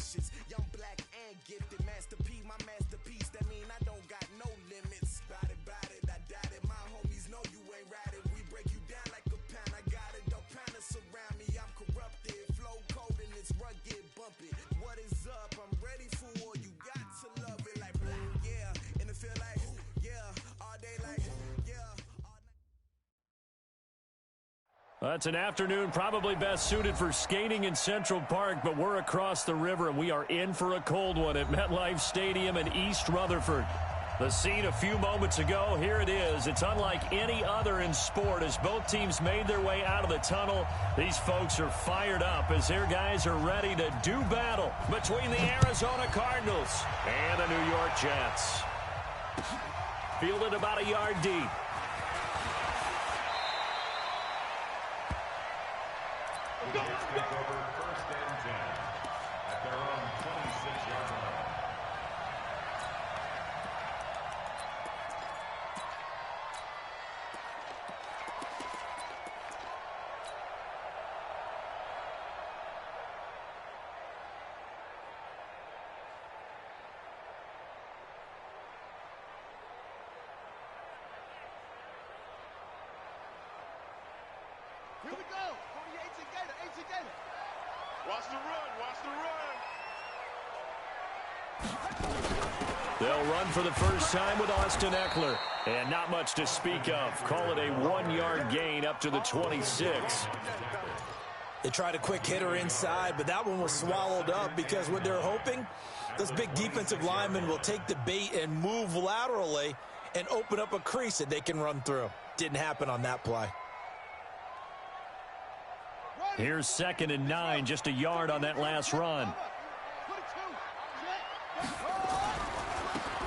ambitious. Young, black, and gifted. Master P, my masterpiece. That mean I don't got no limits. Bout it, I doubt it. My homies know you ain't ratted. We break you down like a pound. I got it. Don't pound us around me. I'm corrupted. Flow cold and it's rugged, bumpy. What is up? I'm ready for war. You got to love it like, yeah. And it feel like, yeah. All day like, yeah. That's an afternoon probably best suited for skating in Central Park, but we're across the river, and we are in for a cold one at MetLife Stadium in East Rutherford. The scene a few moments ago, here it is. It's unlike any other in sport as both teams made their way out of the tunnel. These folks are fired up as their guys are ready to do battle between the Arizona Cardinals and the New York Jets. Fielded about a yard deep. The Jets take over 1st and 10 at their own 26-yard line. Here we go. 48's a gator. Watch the run. They'll run for the first time with Austin Eckler. And not much to speak of. Call it a 1-yard gain up to the 26. They tried a quick hitter inside, but that one was swallowed up because what they're hoping, those big defensive linemen will take the bait and move laterally and open up a crease that they can run through. Didn't happen on that play. Here's 2nd and 9, just a yard on that last run.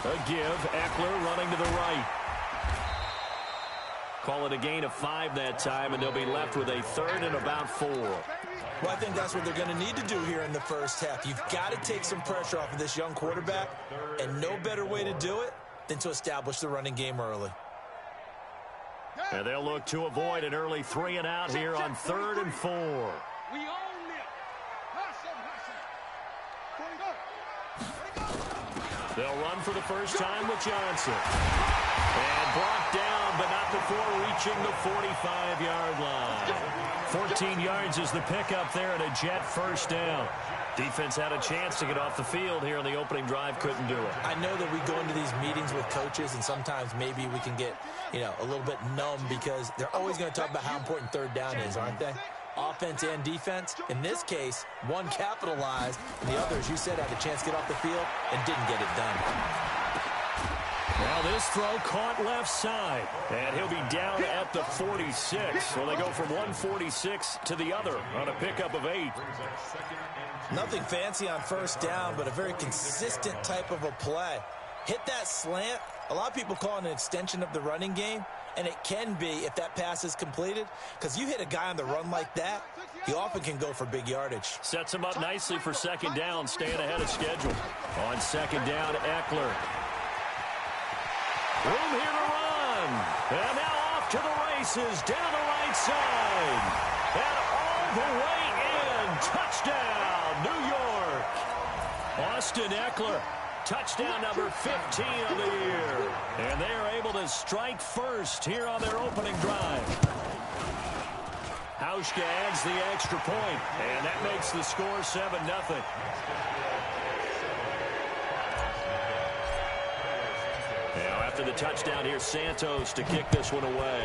A give, Eckler running to the right. Call it a gain of 5 that time, and they'll be left with a 3rd and about 4. Well, I think that's what they're going to need to do here in the first half. You've got to take some pressure off of this young quarterback, and no better way to do it than to establish the running game early. And they'll look to avoid an early 3 and out here on 3rd and 4. We own it. They'll run for the first time with Johnson. And brought down, but not before reaching the 45-yard line. 14 yards is the pickup there and a Jet first down. Defense had a chance to get off the field here on the opening drive, couldn't do it. I know that we go into these meetings with coaches, and sometimes maybe we can get, a little bit numb because they're always going to talk about how important 3rd down is, aren't they? Offense and defense. In this case, one capitalized, and the other, as you said, had a chance to get off the field and didn't get it done. Now this throw caught left side, and he'll be down at the 46. So they go from 146 to the other on a pickup of 8. Nothing fancy on 1st down, but a very consistent type of a play. Hit that slant. A lot of people call it an extension of the running game, and it can be if that pass is completed, because you hit a guy on the run like that, he often can go for big yardage. Sets him up nicely for 2nd down, staying ahead of schedule. On 2nd down, Eckler. Room here to run. And now off to the races down the right side. And all the way in. Touchdown, New York. Austin Eckler. Touchdown number 15 of the year. And they are able to strike first here on their opening drive. Hauschka adds the extra point. And that makes the score 7-0. Now after the touchdown, here's Santos to kick this one away.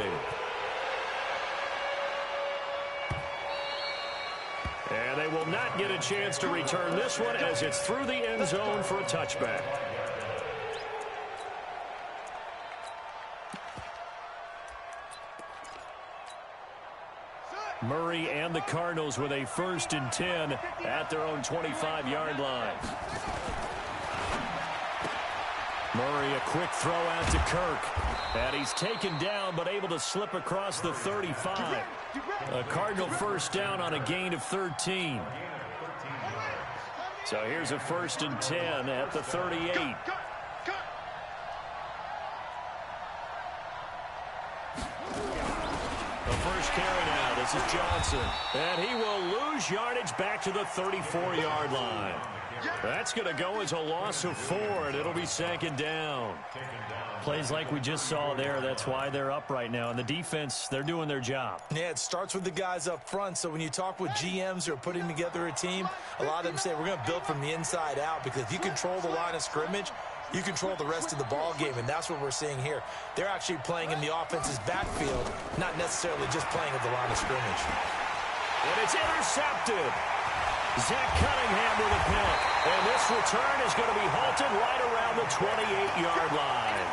And they will not get a chance to return this one as it's through the end zone for a touchback. Murray and the Cardinals with a 1st and 10 at their own 25-yard line. Murray, a quick throw out to Kirk. And he's taken down but able to slip across the 35. A Cardinal first down on a gain of 13. So here's a 1st and 10 at the 38. The first carry now. This is Johnson. And he will lose yardage back to the 34-yard line. That's going to go as a loss of 4, and it'll be second down. Plays like we just saw there. That's why they're up right now. And the defense, they're doing their job. Yeah, it starts with the guys up front. So when you talk with GMs who are putting together a team, a lot of them say we're going to build from the inside out, because if you control the line of scrimmage, you control the rest of the ball game, and that's what we're seeing here. They're actually playing in the offense's backfield, not necessarily just playing at the line of scrimmage. And it's intercepted. Zach Cunningham with a pick. And this return is going to be halted right around the 28-yard line.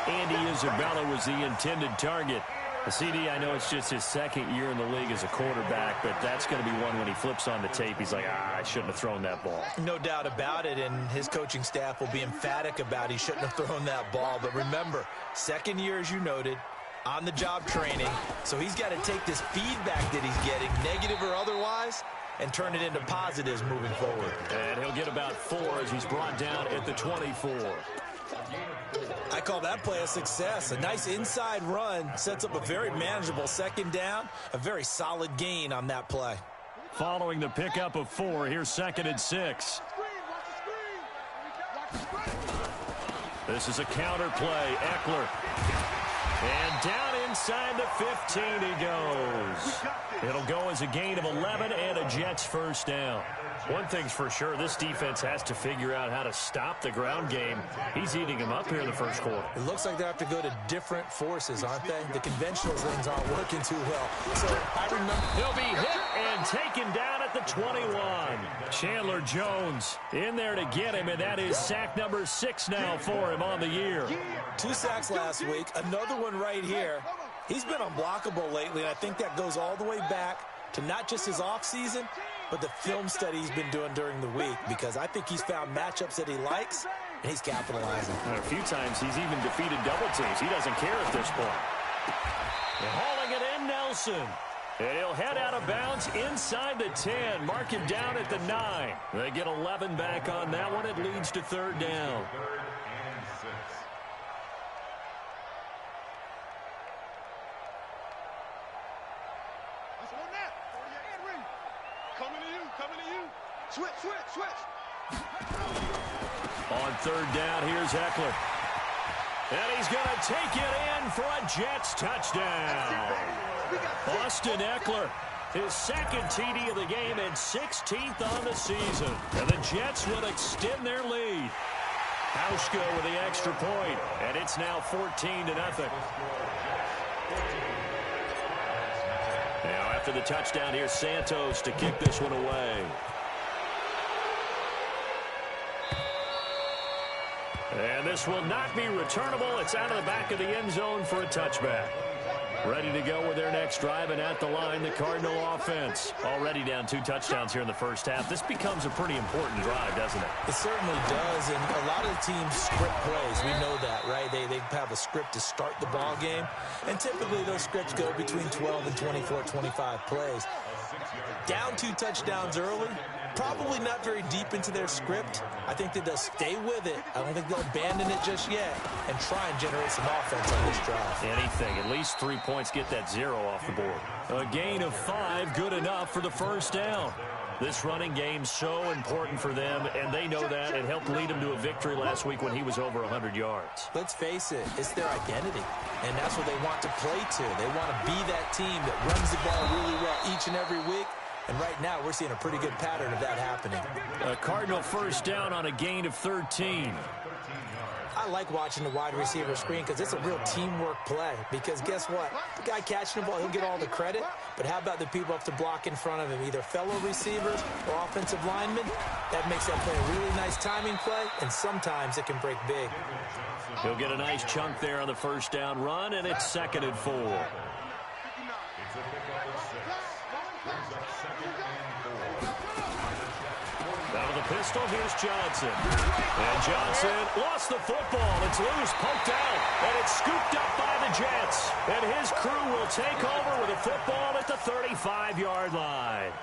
Andy Isabella was the intended target. The CD, I know it's just his second year in the league as a quarterback, but that's going to be one when he flips on the tape. He's like, I shouldn't have thrown that ball. No doubt about it, and his coaching staff will be emphatic about he shouldn't have thrown that ball. But remember, second year, as you noted, on-the-job training, so he's got to take this feedback that he's getting, negative or otherwise, and turn it into positives moving forward. And he'll get about 4 as he's brought down at the 24. I call that play a success. A nice inside run sets up a very manageable second down, a very solid gain on that play. Following the pickup of 4, here's 2nd and 6. This is a counter play. Eckler. And down inside the 15 he goes. It'll go as a gain of 11 and a Jets first down. One thing's for sure, this defense has to figure out how to stop the ground game. He's eating him up here in the first quarter. It looks like they have to go to different forces, aren't they? The conventional things aren't working too well. So I remember... He'll be hit and taken down at the 21. Chandler Jones in there to get him, and that is sack number 6 now for him on the year. 2 sacks last week, another one right here. He's been unblockable lately, and I think that goes all the way back to not just his offseason, but the film study he's been doing during the week, because I think he's found matchups that he likes, and he's capitalizing. And a few times he's even defeated double teams. He doesn't care at this point. And hauling it in, Nelson. And he'll head out of bounds inside the 10. Mark him down at the 9. They get 11 back on that one. It leads to 3rd down. Switch. On 3rd down, here's Eckler. And he's going to take it in for a Jets touchdown. Austin Eckler, his 2nd TD of the game and 16th on the season. And the Jets will extend their lead. Hauschka with the extra point, and it's now 14-0. Now after the touchdown, here's Santos to kick this one away. And this will not be returnable. It's out of the back of the end zone for a touchback. Ready to go with their next drive, and at the line, the Cardinal offense. Already down 2 touchdowns here in the first half. This becomes a pretty important drive, doesn't it? It certainly does, and a lot of the teams script plays. We know that, right? They have a script to start the ball game, and typically those scripts go between 12 and 24, 25 plays. Down 2 touchdowns early, probably not very deep into their script. I think that they'll stay with it. I don't think they'll abandon it just yet and try and generate some offense on this drive. Anything. At least 3 points, get that 0 off the board. A gain of 5, good enough for the first down. This running game so important for them, and they know that. It helped lead them to a victory last week when he was over 100 yards. Let's face it, it's their identity, and that's what they want to play to. They want to be that team that runs the ball really well each and every week. And right now, we're seeing a pretty good pattern of that happening. A Cardinal first down on a gain of 13. I like watching the wide receiver screen because it's a real teamwork play. Because guess what? The guy catching the ball, he'll get all the credit. But how about the people up to block in front of him, either fellow receivers or offensive linemen? That makes that play a really nice timing play, and sometimes it can break big. He'll get a nice chunk there on the first down run, and it's 2nd and 4. Out of the pistol, here's Johnson. And Johnson lost the football. It's loose, poked out, and it's scooped up by the Jets. And his crew will take over with a football at the 35-yard line.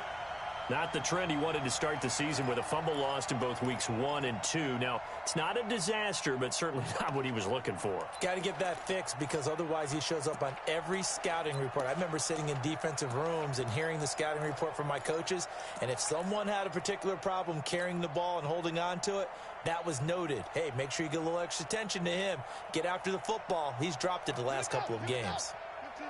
Not the trend he wanted to start the season with a fumble lost in both weeks 1 and 2. Now, it's not a disaster, but certainly not what he was looking for. Got to get that fixed because otherwise he shows up on every scouting report. I remember sitting in defensive rooms and hearing the scouting report from my coaches, and if someone had a particular problem carrying the ball and holding on to it, that was noted. Hey, make sure you get a little extra attention to him. Get after the football. He's dropped it the last couple of games.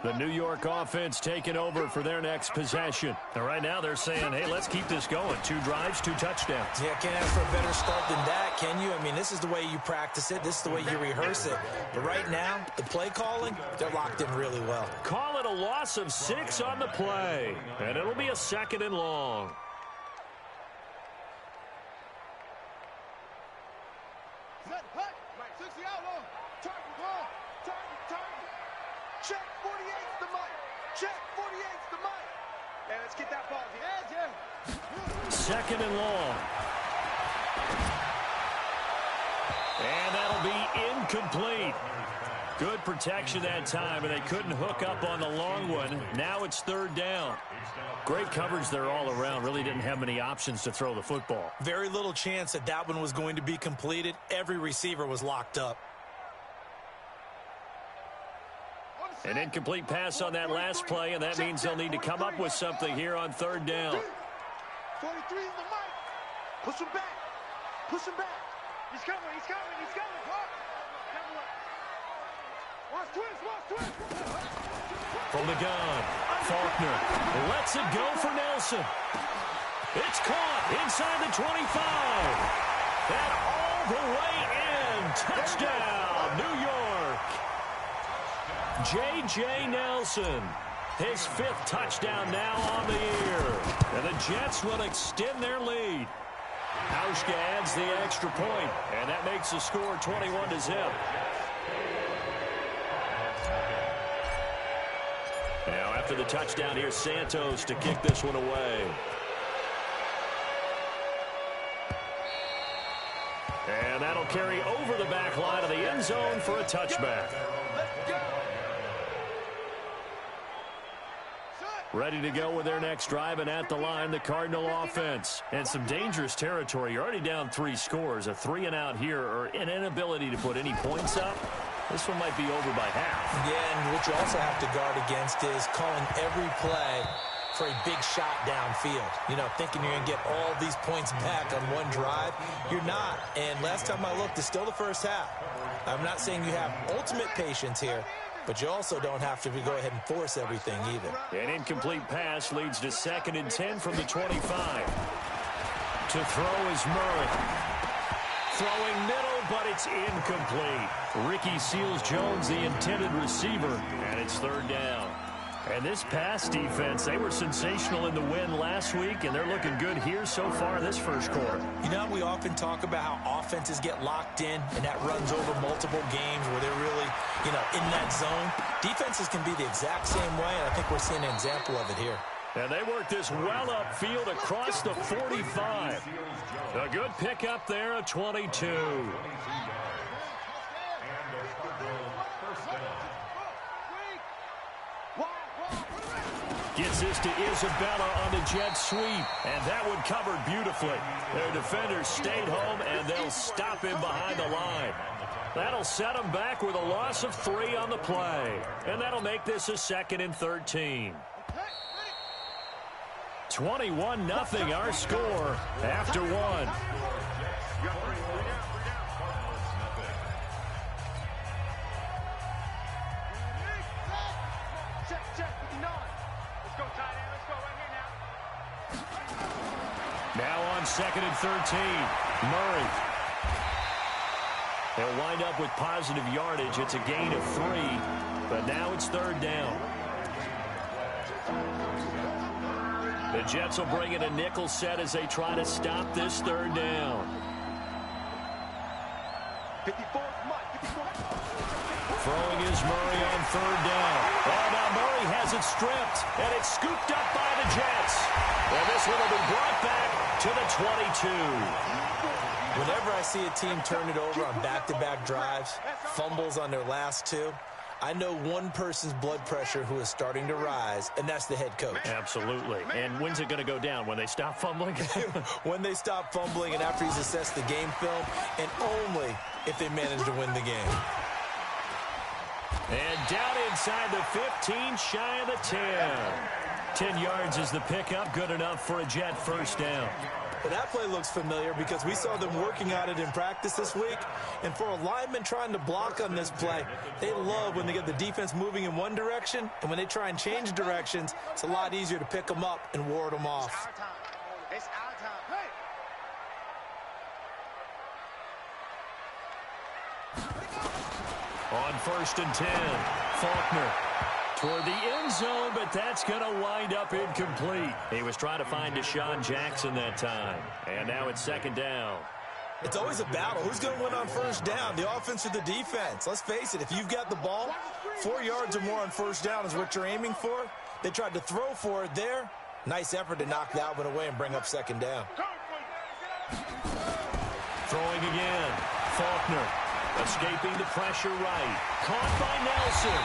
The New York offense taking over for their next possession. And right now they're saying, hey, let's keep this going. 2 drives, 2 touchdowns. Yeah, can't ask for a better start than that, can you? I mean, this is the way you practice it. This is the way you rehearse it. But right now, the play calling, they're locked in really well. Call it a loss of 6 on the play. And it'll be a 2nd and long. Set, hut, 60 out long. Target, ball. Target. Check, 48's the mic. Check, 48's the mic. Hey, let's get that ball. Yeah. 2nd and long. And that'll be incomplete. Good protection that time, and they couldn't hook up on the long one. Now it's 3rd down. Great coverage there all around. Really didn't have many options to throw the football. Very little chance that that one was going to be completed. Every receiver was locked up. An incomplete pass on that last play, and that means they'll need to come up with something here on 3rd down. 43's the mic. Push him back. He's coming. Watch twist. From the gun, Faulkner lets it go for Nelson. It's caught inside the 25. And all the way in. Touchdown, New York. J.J. Nelson, his 5th touchdown now on the year. And the Jets will extend their lead. Hauschka adds the extra point, and that makes the score 21-0. Now, after the touchdown, here's Santos to kick this one away. And that'll carry over the back line of the end zone for a touchback. Ready to go with their next drive, and at the line, the Cardinal offense. And some dangerous territory. You're already down 3 scores. A 3-and-out here, or an inability to put any points up. This one might be over by half. Yeah, and what you also have to guard against is calling every play for a big shot downfield. You know, thinking you're going to get all these points back on one drive. You're not. And last time I looked, it's still the first half. I'm not saying you have ultimate patience here, but you also don't have to go ahead and force everything either. An incomplete pass leads to 2nd and 10 from the 25. To throw is Murray. Throwing middle, but it's incomplete. Ricky Seals-Jones, the intended receiver, and it's 3rd down. And this pass defense, they were sensational in the win last week, and they're looking good here so far in this first quarter. You know, we often talk about how offenses get locked in, and that runs over multiple games where they're really, in that zone. Defenses can be the exact same way, and I think we're seeing an example of it here. And they work this well upfield across the 45. A good pickup there at 22. Gets this to Isabella on the jet sweep, and that one covered beautifully. Their defenders stayed home, and they'll stop him behind the line. That'll set them back with a loss of 3 on the play, and that'll make this a 2nd and 13. 21-0 our score after 1. Now on 2nd and 13, Murray. They'll wind up with positive yardage. It's a gain of 3, but now it's 3rd down. The Jets will bring in a nickel set as they try to stop this 3rd down. 54. Throwing is Murray on 3rd down. And now Murray has it stripped, and it's scooped up by the Jets. And this one will be brought back to the 22. Whenever I see a team turn it over on back-to-back drives, fumbles on their last 2, I know one person's blood pressure who is starting to rise, and that's the head coach. Absolutely. And when's it going to go down? When they stop fumbling? When they stop fumbling and after he's assessed the game film, and only if they manage to win the game. And down inside the 15, shy of the 10. 10 yards is the pickup, good enough for a Jet first down. Well, that play looks familiar because we saw them working on it in practice this week. And for a lineman trying to block on this play, they love when they get the defense moving in one direction. And when they try and change directions, it's a lot easier to pick them up and ward them off. It's our time. It's our time. Hey! On 1st and 10, Faulkner toward the end zone, but that's going to wind up incomplete. He was trying to find Deshaun Jackson that time. And now it's 2nd down. It's always a battle. Who's going to win on 1st down, the offense or the defense? Let's face it, if you've got the ball, 4 yards or more on 1st down is what you're aiming for. They tried to throw for it there. Nice effort to knock that one away and bring up 2nd down. Throwing again. Faulkner escaping the pressure right. Caught by Nelson.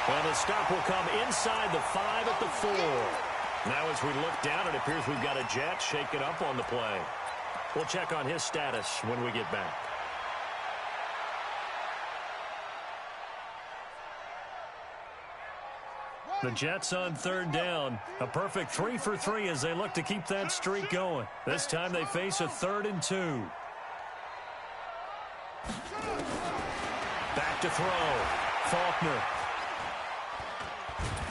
Well, the stop will come inside the 5 at the 4. Now as we look down, it appears we've got a Jet shaken up on the play. We'll check on his status when we get back. The Jets on 3rd down. A perfect 3 for 3 as they look to keep that streak going. This time they face a 3rd and 2. Back to throw. Faulkner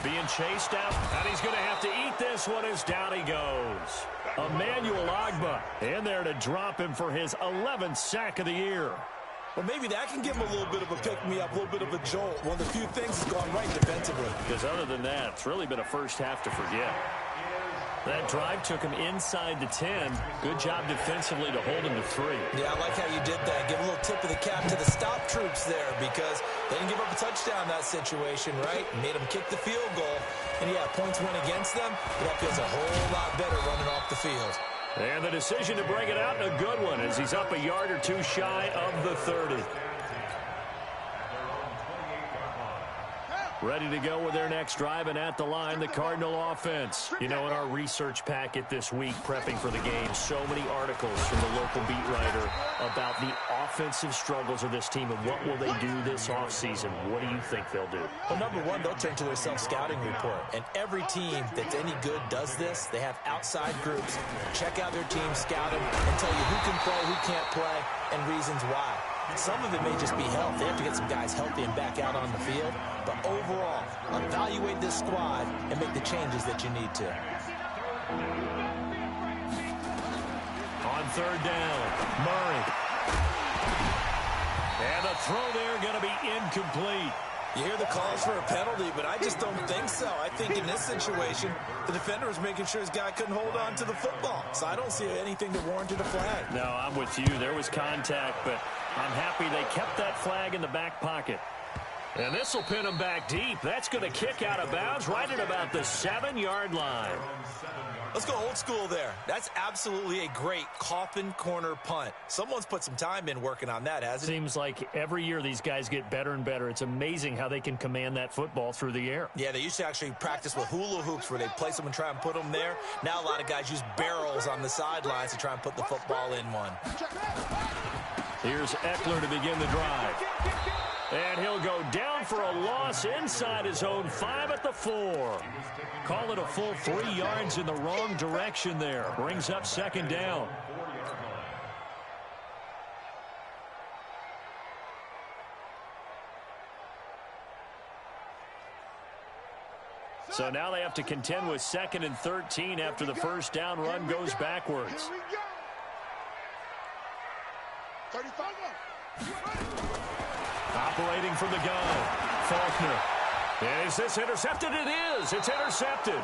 being chased out, and he's going to have to eat this one as down he goes. Emmanuel Ogbah in there to drop him for his 11th sack of the year. Well, maybe that can give him a little bit of a pick-me-up, a little bit of a jolt. One of the few things has gone right defensively. Because other than that, it's really been a first half to forget. That drive took him inside the 10. Good job defensively to hold him to 3. Yeah, I like how you did that. Give a little tip of the cap to the stop troops there because they didn't give up a touchdown in that situation, right? Made them kick the field goal. And, yeah, points went against them, but that feels a whole lot better running off the field. And the decision to bring it out, a good one, as he's up a yard or two shy of the 30. Ready to go with their next drive, and at the line, the Cardinal offense. You know, in our research packet this week, prepping for the game, so many articles from the local beat writer about the offensive struggles of this team and what will they do this offseason. What do you think they'll do? Well, number one, they'll turn to their self-scouting report. And every team that's any good does this. They have outside groups. Check out their team, scout them, and tell you who can play, who can't play, and reasons why. Some of it may just be health. They have to get some guys healthy and back out on the field. But overall, evaluate this squad and make the changes that you need to. On 3rd down, Murray. And the throw there going to be incomplete. You hear the calls for a penalty, but I just don't think so. I think in this situation, the defender was making sure his guy couldn't hold on to the football. So I don't see anything that warranted a flag. No, I'm with you. There was contact, but I'm happy they kept that flag in the back pocket. And this will pin him back deep. That's going to kick out of bounds right at about the 7-yard line. Let's go old school there. That's absolutely a great coffin corner punt. Someone's put some time in working on that, hasn't it? Seems like every year these guys get better and better. It's amazing how they can command that football through the air. Yeah, they used to actually practice with hula hoops where they'd place them and try and put them there. Now a lot of guys use barrels on the sidelines to try and put the football in one. Here's Eckler to begin the drive. And he'll go down for a loss inside his own 5 at the 4. Call it a full 3 yards in the wrong direction there. Brings up 2nd down. So now they have to contend with 2nd and 13 after the first down run goes backwards. Here we go. 35. Operating from the gun, Faulkner. Is this intercepted? It is. It's intercepted.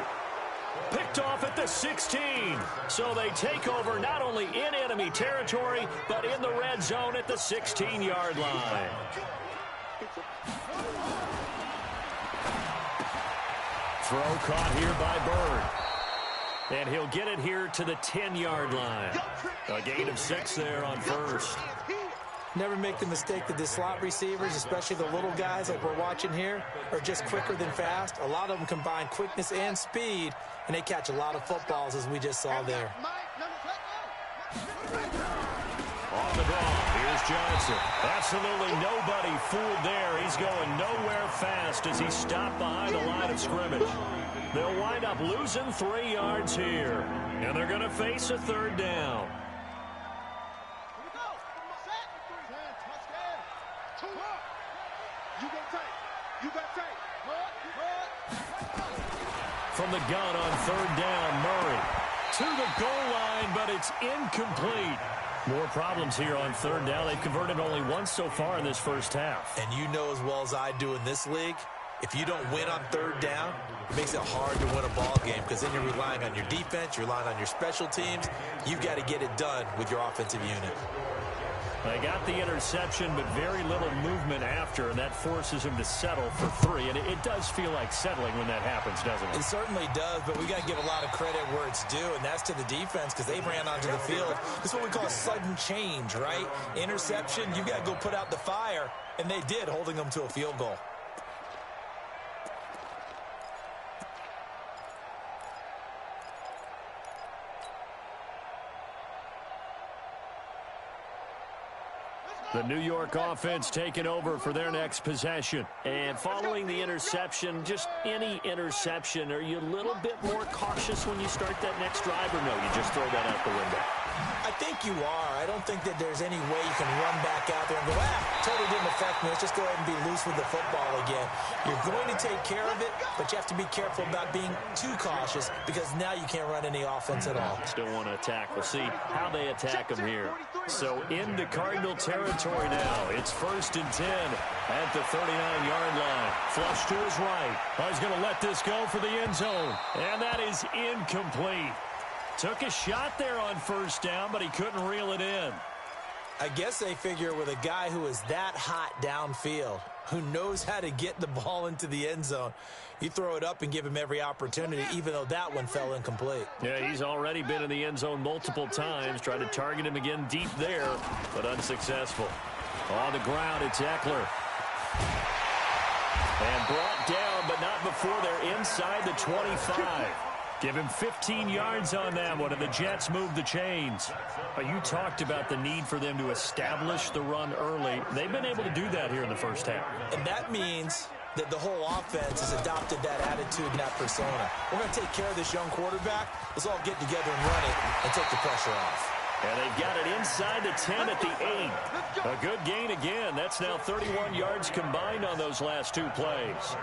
Picked off at the 16. So they take over not only in enemy territory, but in the red zone at the 16-yard line. Throw caught here by Bird. And he'll get it here to the 10-yard line. A gain of 6 there on first. Never make the mistake that the slot receivers, especially the little guys like we're watching here, are just quicker than fast. A lot of them combine quickness and speed, and they catch a lot of footballs, as we just saw there. On the draw, here's Johnson. Absolutely nobody fooled there. He's going nowhere fast as he stopped behind the line of scrimmage. They'll wind up losing 3 yards here, and they're going to face a third down. From the gun on third down, Murray to the goal line, but it's incomplete. More problems here on third down. They've converted only once so far in this first half. And you know as well as I do in this league, if you don't win on third down, it makes it hard to win a ball game because then you're relying on your defense, you're relying on your special teams. You've got to get it done with your offensive unit. They got the interception, but very little movement after, and that forces him to settle for 3. And it does feel like settling when that happens, doesn't it? It certainly does, but we got to give a lot of credit where it's due, and that's to the defense because they ran onto the field. This is what we call a sudden change, right? Interception, you got to go put out the fire, and they did, holding them to a field goal. The New York offense taking over for their next possession. And following the interception, just any interception, are you a little bit more cautious when you start that next drive, or no, you just throw that out the window? I think you are. I don't think that there's any way you can run back out there and go, totally didn't affect me. Let's just go ahead and be loose with the football again. You're going to take care of it, but you have to be careful about being too cautious because now you can't run any offense at all. Still want to attack. We'll see how they attack them here. So into Cardinal territory now. It's 1st and 10 at the 39-yard line. Flush to his right. He's going to let this go for the end zone. And that is incomplete. Took a shot there on first down, but he couldn't reel it in. I guess they figure with a guy who is that hot downfield, who knows how to get the ball into the end zone, you throw it up and give him every opportunity, even though that one fell incomplete. Yeah, he's already been in the end zone multiple times. Tried to target him again deep there, but unsuccessful. On the ground, it's Eckler. And brought down, but not before they're inside the 25. Give him 15 yards on that one, and the Jets move the chains. You talked about the need for them to establish the run early. They've been able to do that here in the first half. And that means that the whole offense has adopted that attitude and that persona. We're going to take care of this young quarterback. Let's all get together and run it and take the pressure off. And they've got it inside the 10 at the 8. A good gain again. That's now 31 yards combined on those last 2 plays.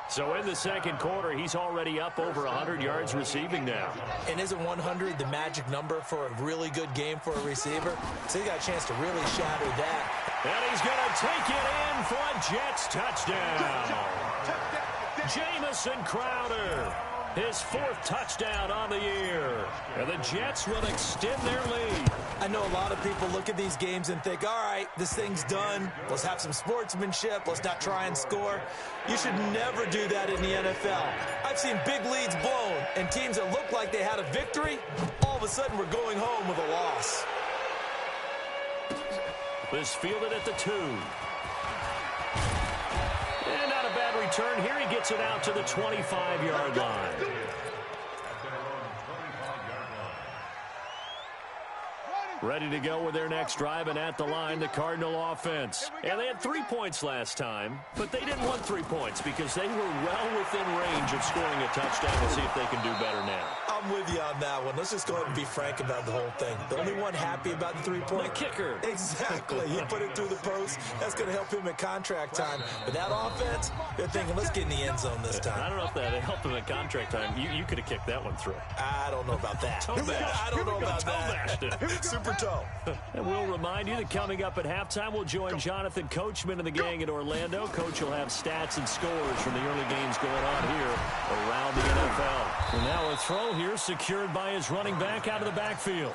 So in the second quarter, he's already up over 100 yards receiving now. And isn't 100 the magic number for a really good game for a receiver? So he got a chance to really shatter that. And he's going to take it in for a Jets touchdown. Jamison Crowder, his 4th touchdown on the year. And the Jets will extend their lead. I know a lot of people look at these games and think, all right, this thing's done. Let's have some sportsmanship. Let's not try and score. You should never do that in the NFL. I've seen big leads blown, and teams that look like they had a victory, all of a sudden we're going home with a loss. This fielded at the 2. And not a bad return. Here he gets it out to the 25-yard line. Ready to go with their next drive, and at the line, the Cardinal offense. And they had 3 points last time, but they didn't want 3 points because they were well within range of scoring a touchdown. We'll see if they can do better now. I'm with you on that one. Let's just go ahead and be frank about the whole thing. The only one happy about the 3-point. The kicker. Exactly. He put it through the post. That's going to help him at contract time. But that offense, they're thinking, let's get in the end zone this time. I don't know if that helped him at contract time. You could have kicked that one through. I don't know about that. I don't know about that. Super toe. And we'll remind you that coming up at halftime, we'll join Jonathan Coachman and the gang in Orlando. Coach will have stats and scores from the early games going on here around the NFL. And now a throw here secured by his running back out of the backfield.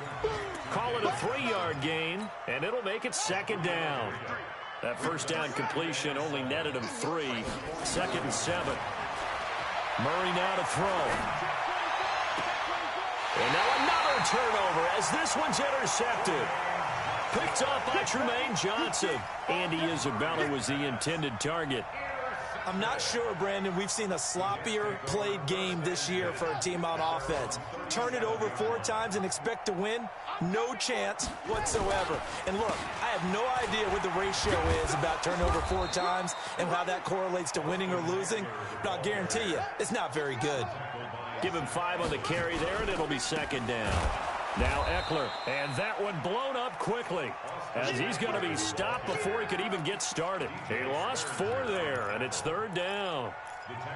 Call it a 3-yard gain, and it'll make it 2nd down. That first down completion only netted him 3. 2nd and 7. Murray now to throw. And now another turnover as this one's intercepted. picked off by Tremaine Johnson. Andy Isabella was the intended target. I'm not sure, Brandon, we've seen a sloppier played game this year for a team on offense. Turn it over 4 times and expect to win? No chance whatsoever. And look, I have no idea what the ratio is about turnover 4 times and how that correlates to winning or losing, but I'll guarantee you, it's not very good. Give him 5 on the carry there, and it'll be second down. Now Eckler, and that one blown up quickly as he's going to be stopped before he could even get started. He lost 4 there, and it's third down.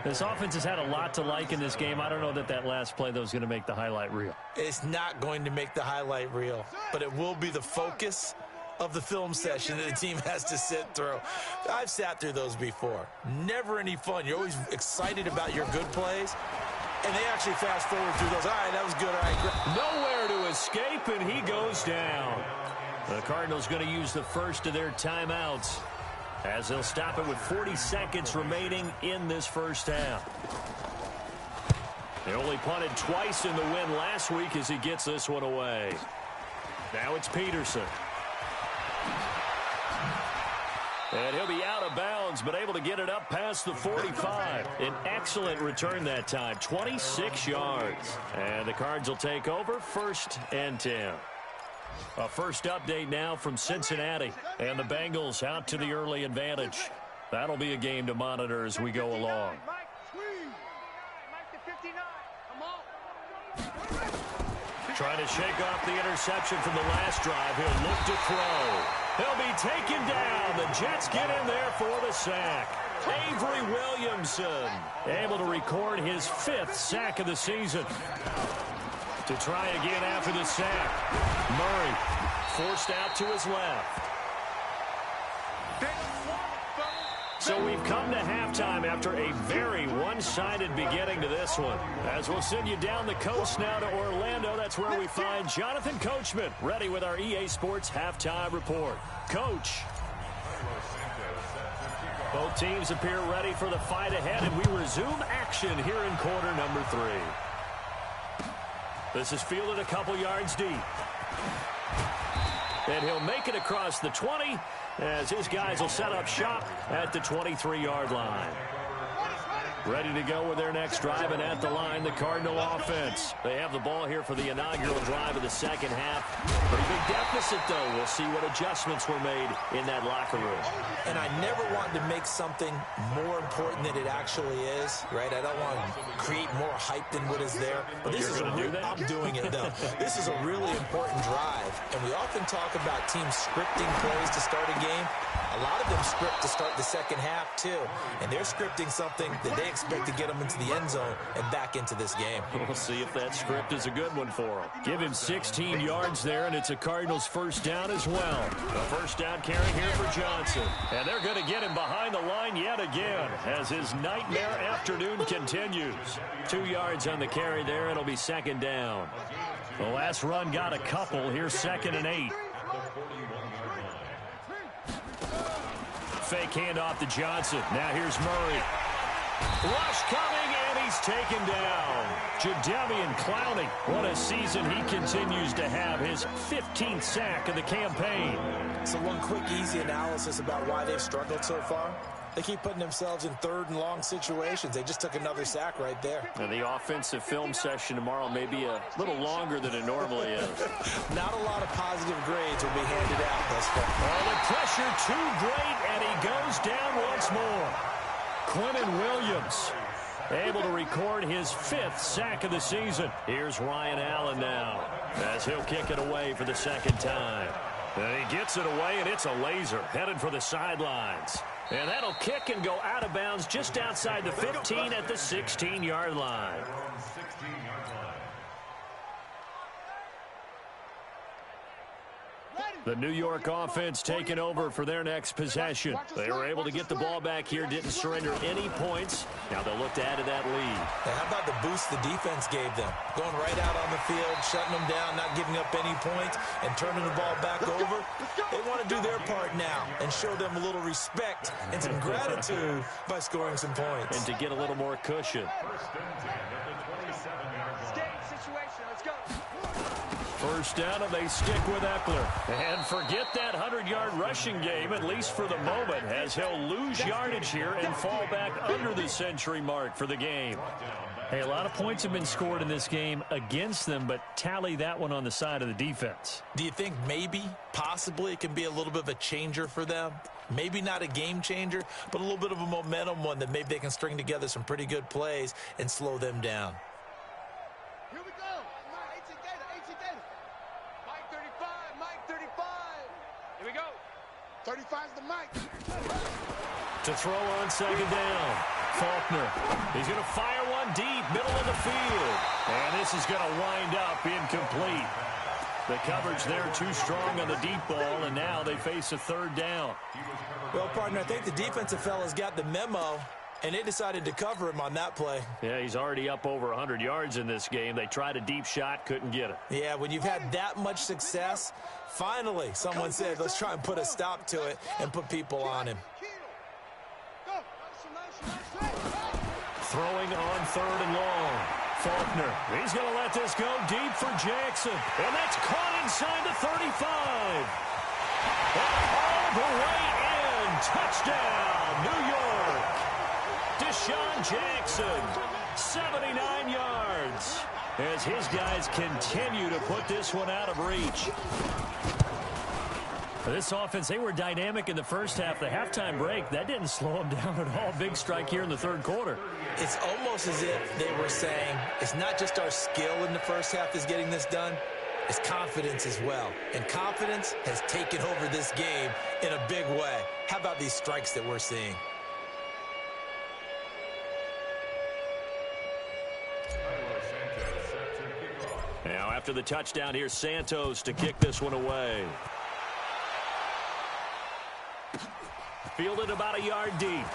This offense has had a lot to like in this game. I don't know that last play, though, is going to make the highlight reel. It's not going to make the highlight reel, but it will be the focus of the film session that the team has to sit through. I've sat through those before. Never any fun. You're always excited about your good plays. And they actually fast forward through those. All right, that was good. All right, great. Nowhere to escape, and he goes down. The Cardinals going to use the first of their timeouts as they'll stop it with 40 seconds remaining in this first half. They only punted twice in the win last week as he gets this one away. Now it's Peterson. And he'll be out of bounds, but able to get it up past the 45. An excellent return that time, 26 yards. And the Cards will take over, 1st and 10. A first update now from Cincinnati. And the Bengals out to the early advantage. That'll be a game to monitor as we go along. Trying to shake off the interception from the last drive. He'll look to throw. He'll be taken down. The Jets get in there for the sack. Avery Williamson able to record his 5th sack of the season. To try again after the sack. Murray forced out to his left. So we've come to halftime after a very one-sided beginning to this one. As we'll send you down the coast now to Orlando, that's where we find Jonathan Coachman, ready with our EA Sports Halftime Report. Coach. Both teams appear ready for the fight ahead, and we resume action here in quarter number 3. This is fielded a couple yards deep. And he'll make it across the 20 as his guys will set up shop at the 23-yard line. Ready to go with their next drive, and at the line, the Cardinal offense. They have the ball here for the inaugural drive of the second half. Pretty big deficit, though. We'll see what adjustments were made in that locker room. And I never want to make something more important than it actually is, right? I don't want to create more hype than what is there. But this is I'm doing it, though. This is a really important drive. And we often talk about teams scripting plays to start a game. A lot of them script to start the second half, too. And they're scripting something that they expect to get them into the end zone and back into this game. We'll see if that script is a good one for them. Give him 16 yards there, and it's a Cardinals first down as well. The first down carry here for Johnson. And they're going to get him behind the line yet again as his nightmare afternoon continues. 2 yards on the carry there, and it'll be second down. The last run got a couple. Here's 2nd and 8. Fake handoff to Johnson. Now here's Murray. Rush coming, and he's taken down. Jadeveon Clowney. What a season he continues to have. His 15th sack of the campaign. So one quick, easy analysis about why they've struggled so far. They keep putting themselves in 3rd and long situations. They just took another sack right there. And the offensive film session tomorrow may be a little longer than it normally is. Not a lot of positive grades will be handed out thus far. Oh, the pressure too great, and he goes down once more. Quinnen Williams able to record his 5th sack of the season. Here's Ryan Allen now as he'll kick it away for the 2nd time. And he gets it away, and it's a laser headed for the sidelines. And that'll kick and go out of bounds just outside the 15 at the 16-yard line. The New York offense taking over for their next possession. They were able to get the ball back here, didn't surrender any points. Now they'll look to add to that lead. Now how about the boost the defense gave them? Going right out on the field, shutting them down, not giving up any points, and turning the ball back over. They want to do their part now and show them a little respect and some gratitude by scoring some points. And to get a little more cushion. First down, and they stick with Eckler. And forget that 100-yard rushing game, at least for the moment, as he'll lose yardage here and fall back under the century mark for the game. Hey, a lot of points have been scored in this game against them, but tally that one on the side of the defense. Do you think maybe, possibly, it can be a little bit of a changer for them? Maybe not a game changer, but a little bit of a momentum one that maybe they can string together some pretty good plays and slow them down. Here we go. HC Data. Mike 35, Mike 35. Here we go. 35's the Mike. To throw on second down. Faulkner. He's going to fire one deep, middle of the field. And this is going to wind up incomplete. The coverage there too strong on the deep ball, and now they face a third down. Well, partner, I think the defensive fellas got the memo, and they decided to cover him on that play. Yeah, he's already up over 100 yards in this game. They tried a deep shot, couldn't get it. Yeah, when you've had that much success, finally someone said, let's try and put a stop to it and put people on him. Throwing on third and long. Faulkner, he's going to let this go deep for Jackson. And that's caught inside the 35. And all the way in. Touchdown, New York. Deshaun Jackson, 79 yards. As his guys continue to put this one out of reach. This offense, they were dynamic in the first half. The halftime break, that didn't slow them down at all. Big strike here in the third quarter. It's almost as if they were saying, it's not just our skill in the first half is getting this done, it's confidence as well. And confidence has taken over this game in a big way. How about these strikes that we're seeing? Now after the touchdown, here's Santos to kick this one away. Fielded about a yard deep.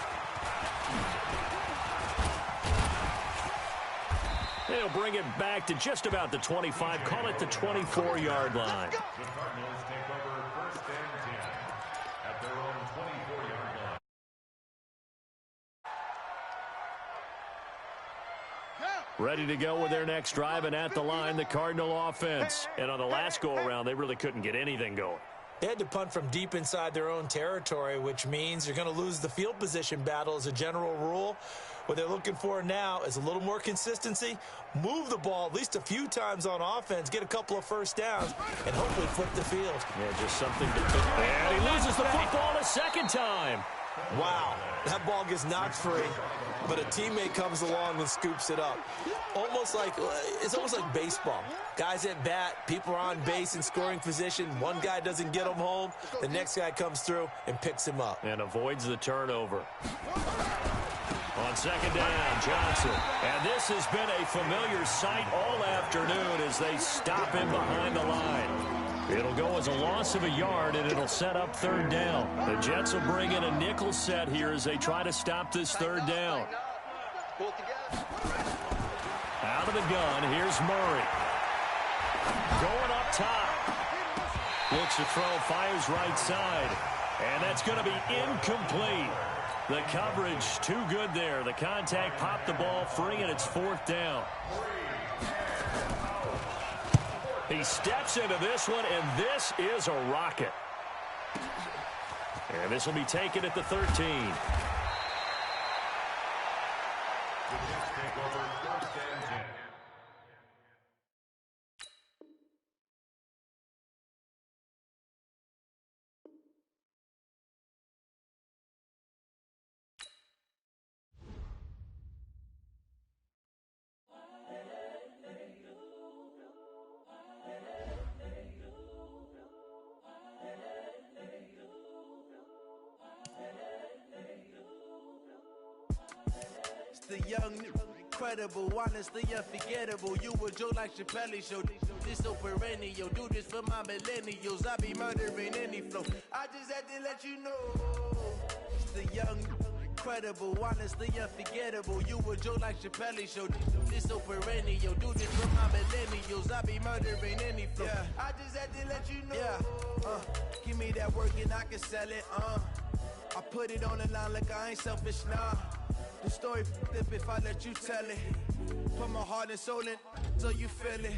They'll bring it back to just about the 25. Call it the 24-yard line. The Cardinals take over first and 10 at their own 24-yard line. Ready to go with their next drive, and at the line, the Cardinal offense. And on the last go-around, they really couldn't get anything going. They had to punt from deep inside their own territory, which means you're going to lose the field position battle as a general rule. What they're looking for now is a little more consistency, move the ball at least a few times on offense, get a couple of first downs, and hopefully flip the field. Yeah, just something to pick. And he loses the football a second time. Wow, that ball gets knocked free, but a teammate comes along and scoops it up. It's almost like baseball. Guys at bat, people are on base in scoring position. One guy doesn't get him home. The next guy comes through and picks him up. And avoids the turnover. On second down, Johnson. And this has been a familiar sight all afternoon as they stop him behind the line. It'll go as a loss of a yard, and it'll set up third down. The Jets will bring in a nickel set here as they try to stop this third down. Out of the gun, here's Murray. Going up top. Looks to throw, fires right side. And that's going to be incomplete. The coverage too good there. The contact popped the ball free, and it's fourth down. He steps into this one, and this is a rocket. And this will be taken at the 13. The Jets take over first and 10. The young, incredible, honestly unforgettable. You a Joe like Chappelle show. This so perennial. Do this for my millennials. I be murdering any flow. I just had to let you know. It's the young, incredible, honestly unforgettable. You a Joe like Chappelle show. This so perennial. Do this for my millennials. I be murdering any flow. Yeah. I just had to let you know. Yeah. Give me that work and I can sell it. I put it on the line like I ain't selfish, nah. The story flip if I let you tell it. Put my heart and soul in so you feel it.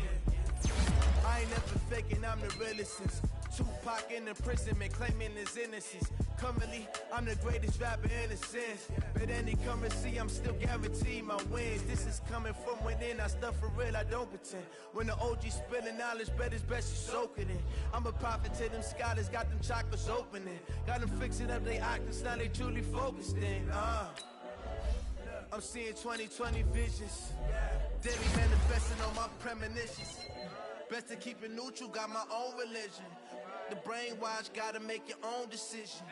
I ain't never faking, I'm the realest since Tupac in imprisonment, claiming his innocence. Currently, I'm the greatest rapper in a sense. But any currency, I'm still guaranteed my wins. This is coming from within, I stuff for real, I don't pretend. When the OG spilling knowledge, bet it's best you soak it in. I'm a prophet to them scholars, got them chakras opening. Got them fixing up they octaves, now they truly focused in. I'm seeing 2020 visions. Daily manifesting on my premonitions. Best to keep it neutral, got my own religion. The brainwash, gotta make your own decision.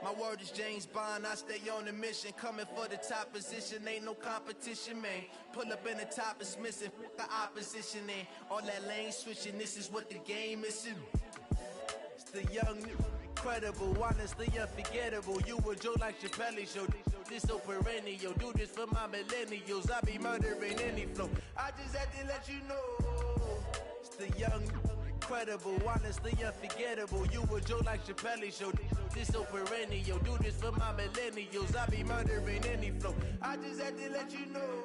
My word is James Bond, I stay on the mission. Coming for the top position, ain't no competition, man. Pull up in the top, it's missing, the opposition ain't. All that lane switching, this is what the game is. It's the young, incredible, honestly unforgettable. You a Joe like Chappelle show. This so perennial, do this for my millennials. I be murdering any flow. I just had to let you know. It's the young, incredible, honestly unforgettable. You a Joe like Chappelle show. This so perennial, do this for my millennials. I be murdering any flow. I just had to let you know.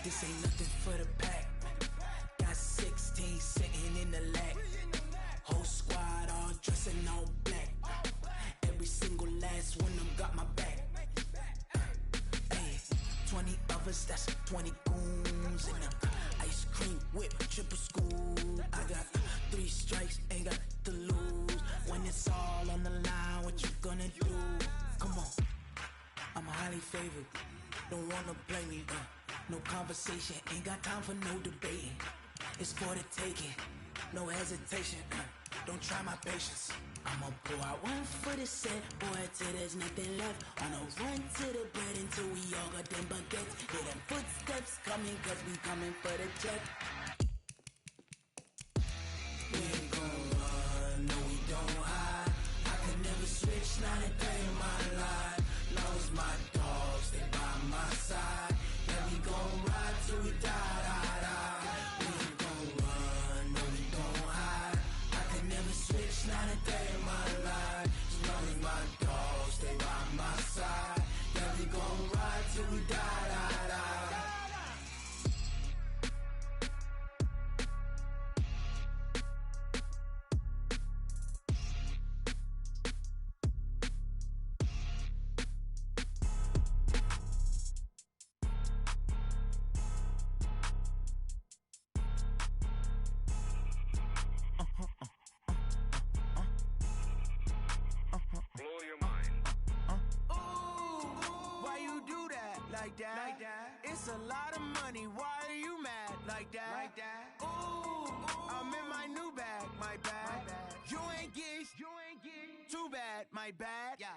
This ain't nothing for the pack. Got 16 sitting in the lap. Whole squad all dressing all black. Every single last one of them got my back. Hey, 20 of us, that's 20 goons in the ice cream whip, triple school. I got 3 strikes, ain't got to lose. When it's all on the line, what you gonna do? Come on, I'm highly favored. Don't wanna play me, no conversation, ain't got time for no debating. It's for the taking, no hesitation. Don't try my patience. I'ma pour out one for the set, boy, till there's nothing left. On a run to the bread until we all got them baguettes. Hear them footsteps coming, cause we coming for the check. We ain't gon' run, no we don't hide. I can never switch, not a day in my life. Long as my dogs stay by my side. Yeah, we gon' ride till we die, die, die. We ain't gon' run, no we don't hide. I can never switch, not a day in my life. As long as my dogs stay by my side. Yeah, we gon' ride till we die, die, die. Blow your mind. Why you do that? Like that? Like that? It's a lot of money. Why are you mad? Like that? Like that? Ooh, I'm in my new bag. My bad. You ain't get too bad. My bad. Yeah.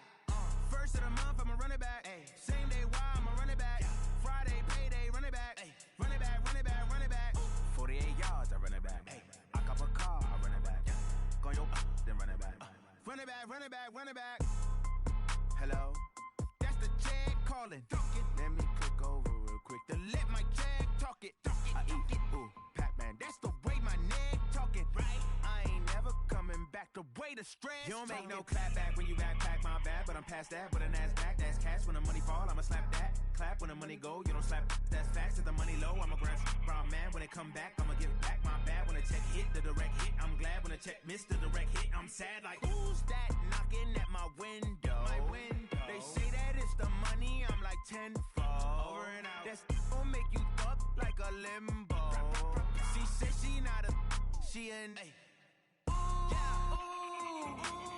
First of the month, I'ma run it back. Ay. Same day, why I'ma run it back. Yeah. Friday, payday, run it back. Ay. Run it back, run it back, run it back. 48 yards, I run it back. Ay. I cop a car, I run it back. Yeah. Go yo, then run it back. Run it back, run it back, run it back. Hello? That's the check calling. Let me click over real quick to let my check talk it. I eat it, ooh, Pac-Man. That's the way my neck talking. Right? I ain't never coming back. The way the stress. You don't make no clap back when you backpack, my bad. But I'm past that with a NASDAQ. That's cash. When the money fall, I'ma slap that. Clap when the money go, you don't slap. That's facts. If the money low, I'ma grab brown man. When it come back, I'ma give back my bad. When the check hit, the direct hit. I'm glad when the check missed the direct hit. I'm sad like, who's that knocking at my window? My window. They say that it's the money, I'm like tenfold. Over and out. That's gon' make you up like a limbo. She said she not a, she in. Ooh, ooh,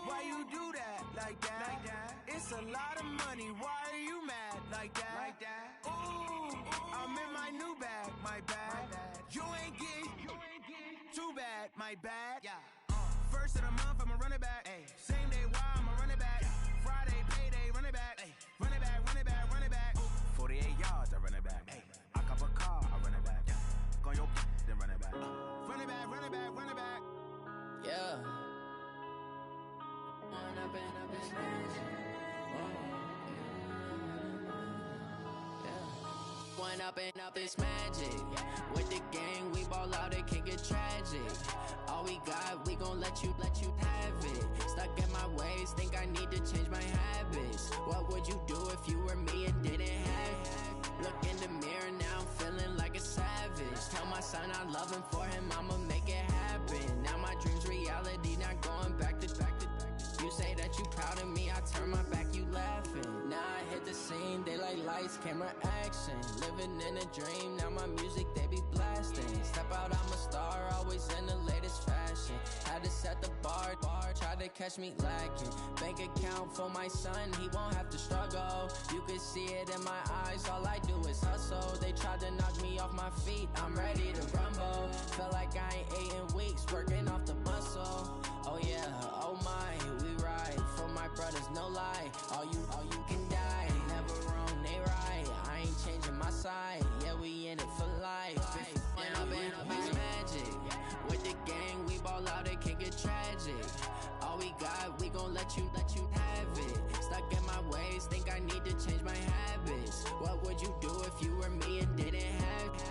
why you do that like that? It's a lot of money. Why are you mad like that? Ooh, I'm in my new bag, my bad. You ain't getting too bad, my bad. First of the month, I'ma run it back. Same day, why I'ma run it back. Friday, payday, run it back. Run it back, run it back, run it back. 48 yards, I run it back. I cop a car, I run it back. Go on your then run it back. Run it back, run it back, run it back. Yeah. Run up and up this One up and up is magic. With the gang, we ball out, it can get tragic. All we got, we gon' let you have it. Stuck in my ways, think I need to change my habits. What would you do if you were me and didn't have it? Look in the mirror, now I'm feeling like a savage. Tell my son I love him, for him I'ma make it happen. Now my dream's reality, not going back to. You say that you proud of me, I turn my back, you laughing. Now I hit the scene, they like lights, camera, action. Living in a dream, now my music, they be blasting. Step out, I'm a star, always in the latest fashion. Had to set the bar, try to catch me lacking. Bank account for my son, he won't have to struggle. You can see it in my eyes, all I do is hustle. They tried to knock me off my feet, I'm ready to rumble. Feel like I ain't ate in weeks, working off the muscle. Oh yeah, oh my, we ride for my brothers, no lie. All you can die, never wrong, they right. I ain't changing my side, yeah, we in it for life. And up is magic. With the gang, we ball out, it can get tragic. All we got, we gon' let you have it. Stuck in my ways, think I need to change my habits. What would you do if you were me and didn't have it?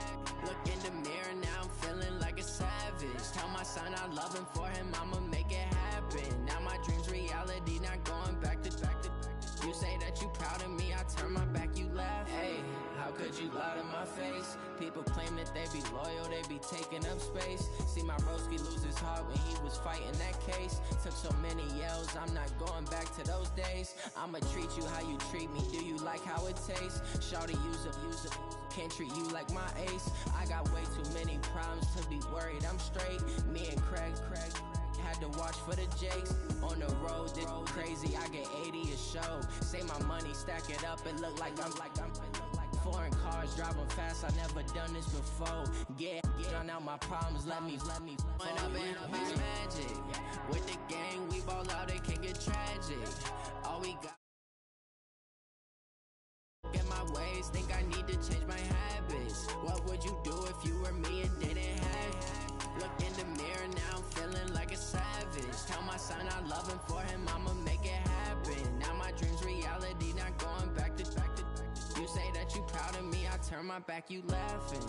Look in the mirror, now I'm feeling like a savage. Tell my son I love him, for him I'ma make it happen. Now my dream's reality, not going back to. You say that you proud of me, I turn my back, you laugh. Hey, how could you lie to my face? People claim that they be loyal, they be taking up space. See my broski lose his heart when he was fighting that case. Took so many yells, I'm not going back to those days. I'ma treat you how you treat me, do you like how it tastes? Shawty, use up, can't treat you like my ace. I got way too many problems to be worried, I'm straight. Me and Craig had to watch for the Jakes. On the road, this crazy, I get 80 a show. Say my money, stack it up, it look like I'm foreign cars, driving fast, I never done this before. Get on out my problems, let me One up and up is magic. With the gang, we ball out, it can get tragic. All we got in my ways, think I need to change my habits. What would you do if you were me and didn't have it? Look in the mirror, now I'm feeling like a savage. Tell my son I love him, for him I'ma make it happen. Now my dream's reality, not going back to. You say that you proud of me, I turn my back, you laughing.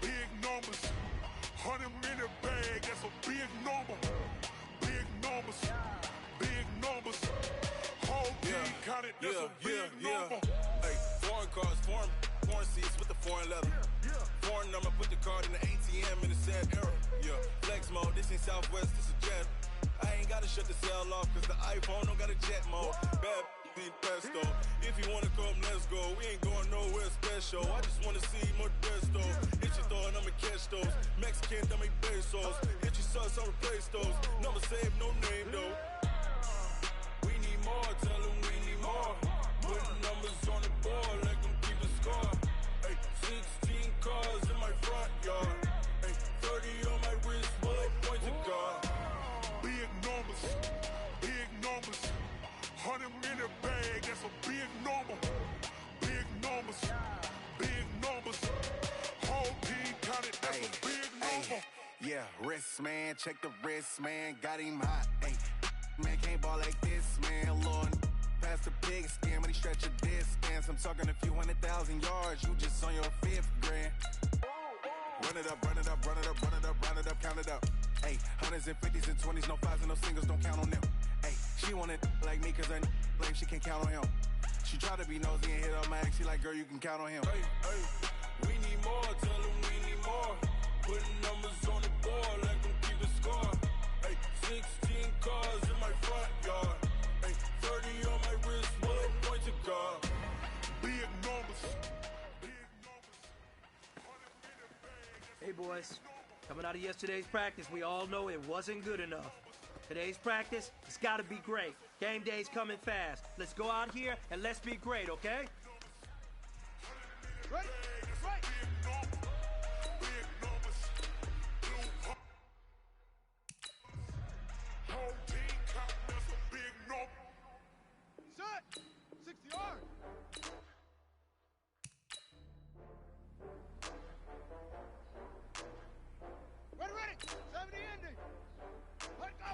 Big numbers, 100 minute bag, that's a big number. Big numbers, whole team counted, that's a big number. Hey, foreign cars, foreign seats with the foreign leather. Foreign number, put the card in the ATM in the sad era. Yeah, flex mode, this ain't Southwest, this a jet. I ain't gotta shut the cell off, cause the iPhone don't got a jet mode. Bad pesto. If you wanna come, let's go. We ain't going nowhere special. I just wanna see more Modesto. Hit your thought, I'ma catch those. Mexican, dummy pesos. Hit your sus, I'll replace those. Number save, no name though. We need more, tell them we need more. Put numbers on the board, let them keep a score. Hey, 16 cars in my front yard. Hey, 30 on my wrist, bullet point to God. Big numbers, 100 minute bag, that's a big number. Big numbers, whole team counted, that's a big number. Yeah, wrist man, check the wrist man, got him hot. Man can't ball like this, man, Lord. past the pig skin when he stretch your distance. I'm talking a few 100,000 yards, you just on your 5th grand. Run it up, run it up, run it up, run it up, run it up, count it up. Hey, hundreds and 50s and 20s, no 5s and no singles, don't count on them. Hey, she want it like me cause her lame, she can't count on him. She try to be nosy and hit up my ex, she like, girl, you can count on him. Hey, hey, we need more, tell them we need more. Putting numbers on the board, let them keep the score. Hey, 16 cars in my front yard. Hey, 30 on my wrist, bullet point to guard. Big numbers. Hey, boys. Coming out of yesterday's practice, we all know it wasn't good enough. Today's practice, it's got to be great. Game day's coming fast. Let's go out here and let's be great, okay? Right, right. Whole team count, that's a big number. Set. 60 yards. Ready, ready. 70 ending. Let go.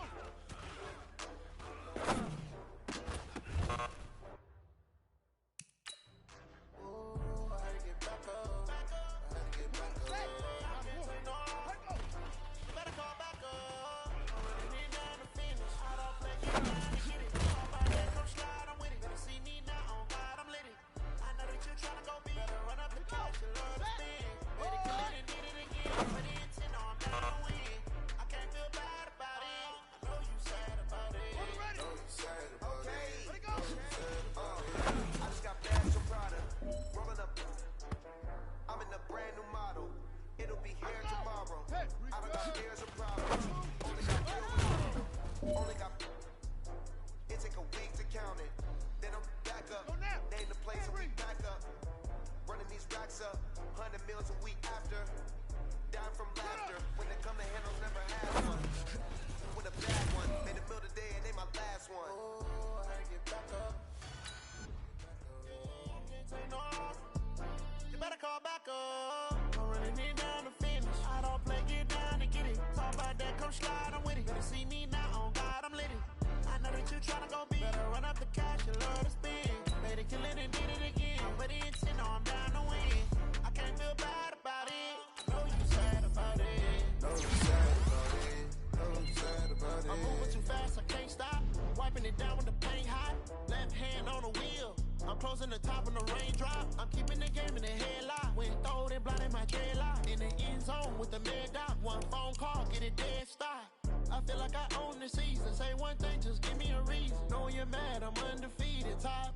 Closing the top on the raindrop. I'm keeping the game in the headlock. When throwed and blinded my dreadlock. In the end zone with the mid dot. One phone call, get it dead stop. I feel like I own the season. Say one thing, just give me a reason. Know you're mad, I'm undefeated. Tired